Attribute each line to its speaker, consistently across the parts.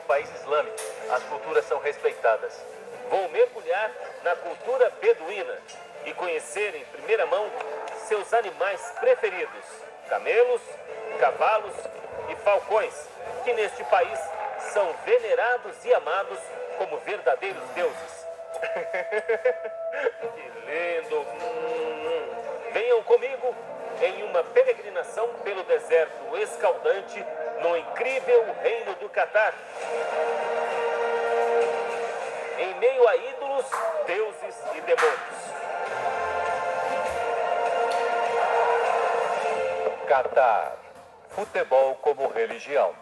Speaker 1: país islâmico. As culturas são respeitadas.
Speaker 2: Vão mergulhar na cultura beduína e conhecer em primeira mão seus animais preferidos: camelos, cavalos e falcões, que neste país são venerados e amados como verdadeiros deuses. Que lindo! Venham comigo em uma peregrinação pelo deserto escaldante no incrível reino do Catar. Em meio a ídolos, deuses e demônios.
Speaker 3: Catar. Futebol como religião.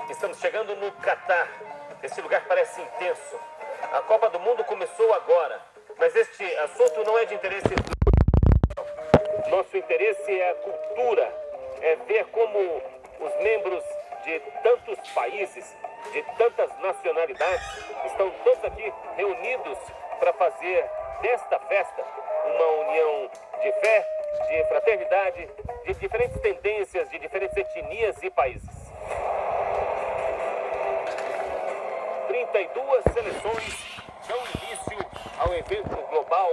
Speaker 2: Estamos chegando no Catar. Esse lugar parece intenso. A Copa do Mundo começou agora, mas este assunto não é de interesse do... Nosso interesse é a cultura, é ver como os membros de tantos países, de tantas nacionalidades, estão todos aqui reunidos para fazer desta festa uma união de fé, de fraternidade, de diferentes tendências, de diferentes etnias e países. 32 seleções dão início ao evento global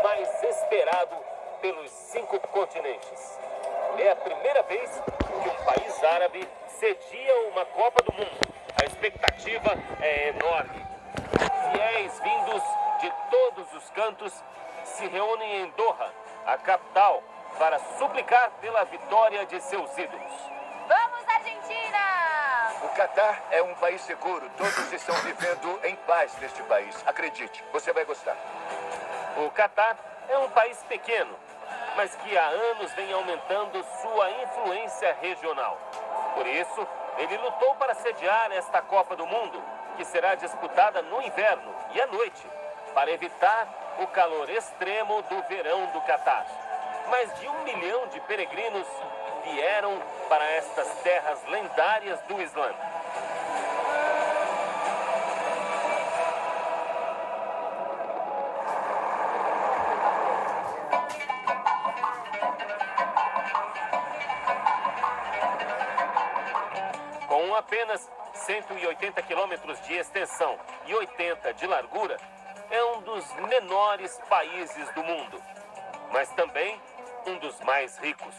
Speaker 2: mais esperado pelos 5 continentes. É a primeira vez que um país árabe cedia uma Copa do Mundo. A expectativa é enorme. Fiéis vindos de todos os cantos se reúnem em Doha, a capital, para suplicar pela vitória de seus ídolos.
Speaker 4: Vamos, Argentina!
Speaker 5: O Catar é um país seguro. Todos estão vivendo em paz neste país. Acredite, você vai gostar.
Speaker 2: O Catar é um país pequeno, mas que há anos vem aumentando sua influência regional. Por isso, ele lutou para sediar esta Copa do Mundo, que será disputada no inverno e à noite, para evitar o calor extremo do verão do Catar. Mais de 1 milhão de peregrinos vieram para estas terras lendárias do Islã. Com apenas 180 quilômetros de extensão e 80 de largura, é um dos menores países do mundo, mas também um dos mais ricos.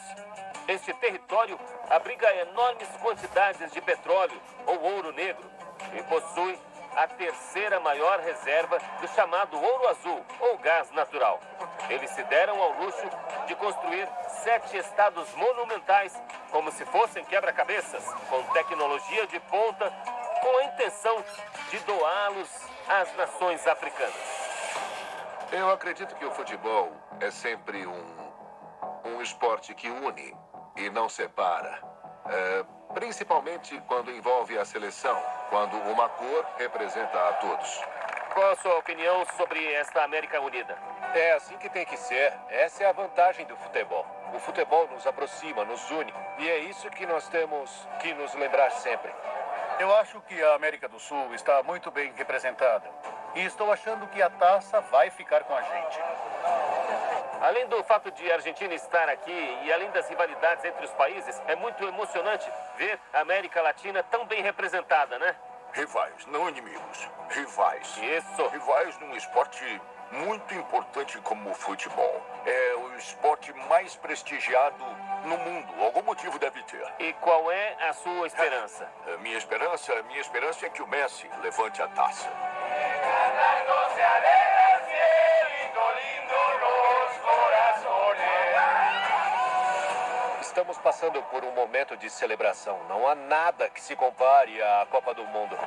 Speaker 2: Este território abriga enormes quantidades de petróleo ou ouro negro e possui a terceira maior reserva do chamado ouro azul ou gás natural. Eles se deram ao luxo de construir 7 estados monumentais, como se fossem quebra-cabeças, com tecnologia de ponta, com a intenção de doá-los às nações africanas.
Speaker 5: Eu acredito que o futebol é sempre um esporte que une e não separa. Principalmente quando envolve a seleção, quando uma cor representa a todos.
Speaker 2: Qual a sua opinião sobre esta América Unida?
Speaker 3: É assim que tem que ser. Essa é a vantagem do futebol. O futebol nos aproxima, nos une. E é isso que nós temos que nos lembrar sempre.
Speaker 1: Eu acho que a América do Sul está muito bem representada. E estou achando que a taça vai ficar com a gente.
Speaker 2: Além do fato de a Argentina estar aqui e além das rivalidades entre os países, é muito emocionante ver a América Latina tão bem representada, né?
Speaker 5: Rivais, não inimigos. Rivais.
Speaker 2: Isso.
Speaker 5: Rivais num esporte muito importante como o futebol. É o esporte mais prestigiado no mundo. Algum motivo deve ter.
Speaker 2: E qual é a sua esperança?
Speaker 5: A minha esperança é que o Messi levante a taça.
Speaker 3: Estamos passando por um momento de celebração. Não há nada que se compare à Copa do Mundo.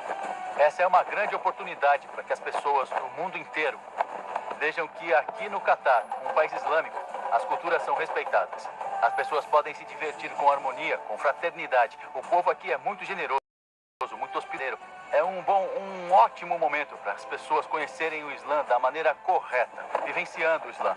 Speaker 1: Essa é uma grande oportunidade para que as pessoas do mundo inteiro vejam que aqui no Catar, um país islâmico, as culturas são respeitadas. As pessoas podem se divertir com harmonia, com fraternidade. O povo aqui é muito generoso, muito hospitaleiro. É um ótimo momento para as pessoas conhecerem o Islã da maneira correta, vivenciando o Islã.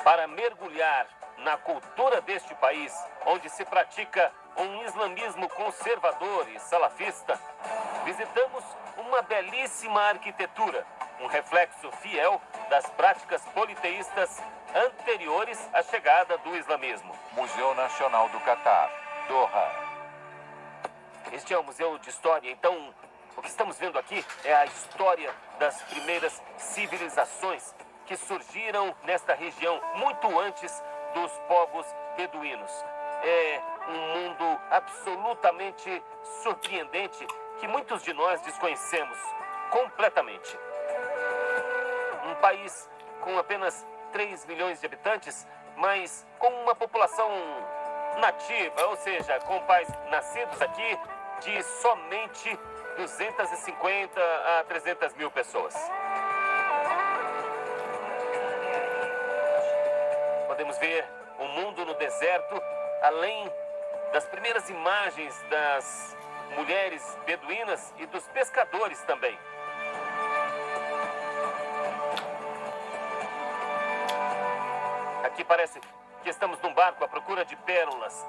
Speaker 2: Para mergulhar na cultura deste país, onde se pratica um islamismo conservador e salafista, visitamos uma belíssima arquitetura, um reflexo fiel das práticas politeístas anteriores à chegada do islamismo.
Speaker 6: Museu Nacional do Catar, Doha.
Speaker 2: Este é o Museu de História, então o que estamos vendo aqui é a história das primeiras civilizações que surgiram nesta região muito antes dos povos beduínos. É um mundo absolutamente surpreendente que muitos de nós desconhecemos completamente. Um país com apenas 3 milhões de habitantes, mas com uma população nativa, ou seja, com pais nascidos aqui, de somente 250 a 300 mil pessoas. Podemos ver o mundo no deserto, além das primeiras imagens das mulheres beduínas e dos pescadores também. Aqui parece que estamos num barco à procura de pérolas.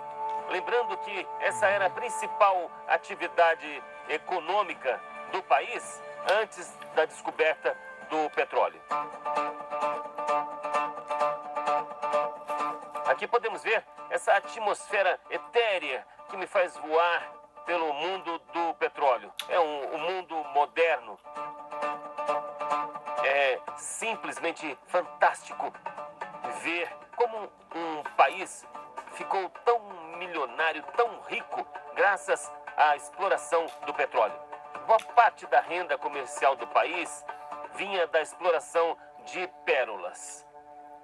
Speaker 2: Lembrando que essa era a principal atividade econômica do país antes da descoberta do petróleo. Aqui podemos ver essa atmosfera etérea que me faz voar pelo mundo do petróleo. É um mundo moderno. É simplesmente fantástico ver como um país ficou tão milionário, tão rico, graças à exploração do petróleo. Boa parte da renda comercial do país vinha da exploração de pérolas.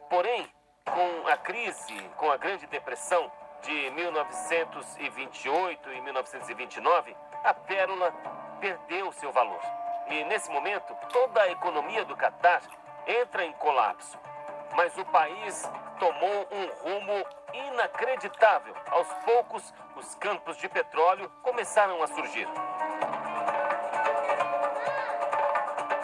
Speaker 2: Porém, com a crise, com a Grande Depressão de 1928 e 1929, a pérola perdeu seu valor. E nesse momento, toda a economia do Catar entra em colapso. Mas o país tomou um rumo inacreditável. Aos poucos, os campos de petróleo começaram a surgir.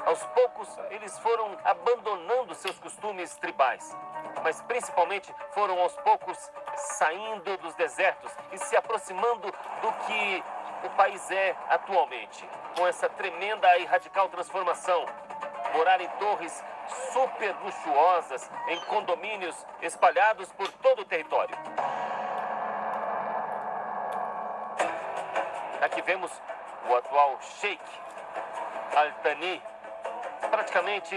Speaker 2: Aos poucos, eles foram abandonando seus costumes tribais, mas principalmente foram aos poucos saindo dos desertos e se aproximando do que o país é atualmente, com essa tremenda e radical transformação. Morar em torres super luxuosas, em condomínios espalhados por todo o território. Aqui vemos o atual Sheikh Al Thani. Praticamente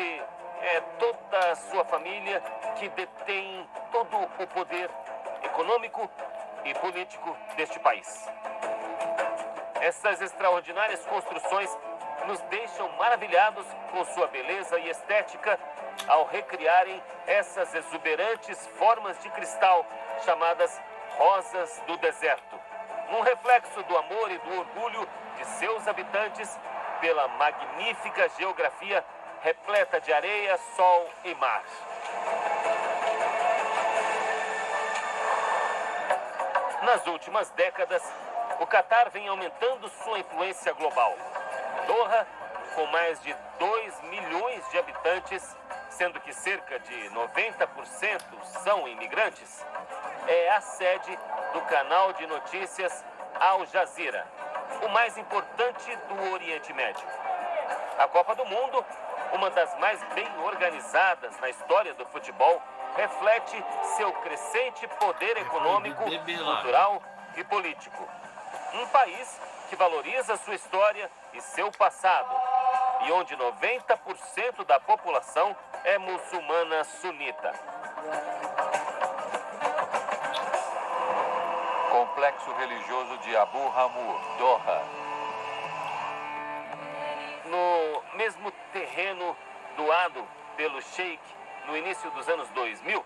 Speaker 2: é toda a sua família que detém todo o poder econômico e político deste país. Essas extraordinárias construções nos deixam maravilhados com sua beleza e estética ao recriarem essas exuberantes formas de cristal chamadas rosas do deserto. Um reflexo do amor e do orgulho de seus habitantes pela magnífica geografia repleta de areia, sol e mar. Nas últimas décadas, o Catar vem aumentando sua influência global. Doha, com mais de 2 milhões de habitantes, sendo que cerca de 90% são imigrantes, é a sede do canal de notícias Al Jazeera, o mais importante do Oriente Médio. A Copa do Mundo, uma das mais bem organizadas na história do futebol, reflete seu crescente poder econômico, cultural e político. Um país que valoriza sua história e seu passado, e onde 90% da população é muçulmana sunita.
Speaker 6: Complexo religioso de Abu Hamur, Doha.
Speaker 2: No mesmo terreno doado pelo Sheikh no início dos anos 2000,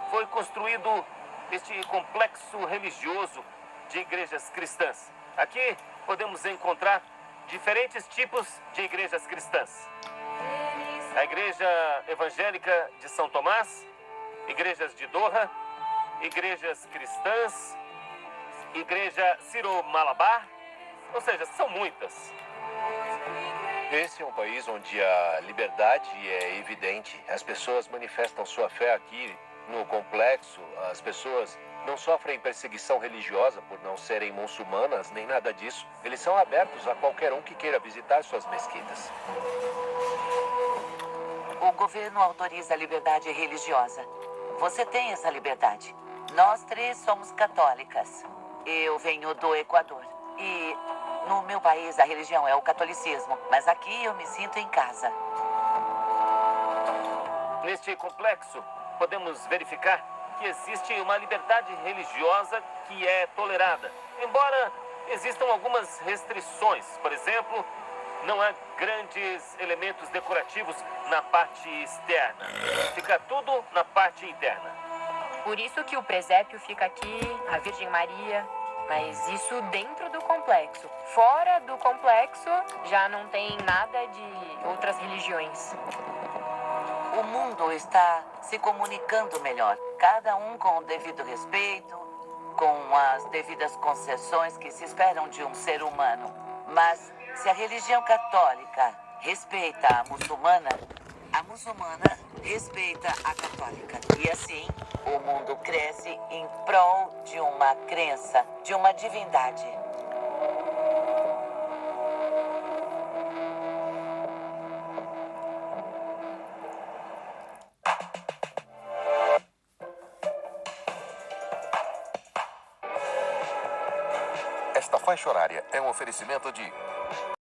Speaker 2: foi construído este complexo religioso de igrejas cristãs. Aqui podemos encontrar diferentes tipos de igrejas cristãs. A Igreja Evangélica de São Tomás, igrejas de Doha, igrejas cristãs, Igreja Sírio-Malabar, ou seja, são muitas.
Speaker 3: Esse é um país onde a liberdade é evidente. As pessoas manifestam sua fé aqui No complexo, as pessoas não sofrem perseguição religiosa por não serem muçulmanas, nem nada disso. Eles são abertos a qualquer um que queira visitar suas mesquitas.
Speaker 7: O governo autoriza a liberdade religiosa. Você tem essa liberdade. Nós três somos católicas. Eu venho do Equador. E no meu país a religião é o catolicismo. Mas aqui eu me sinto em casa.
Speaker 2: Neste complexo, podemos verificar que existe uma liberdade religiosa que é tolerada, embora existam algumas restrições. Por exemplo, não há grandes elementos decorativos na parte externa. Fica tudo na parte interna.
Speaker 4: Por isso que o presépio fica aqui, a Virgem Maria, mas isso dentro do complexo. Fora do complexo, já não tem nada de outras religiões.
Speaker 7: O mundo está se comunicando melhor. Cada um com o devido respeito, com as devidas concessões que se esperam de um ser humano. Mas se a religião católica respeita a muçulmana respeita a católica. E assim, o mundo cresce em prol de uma crença, de uma divindade.
Speaker 8: Esta faixa horária é um oferecimento de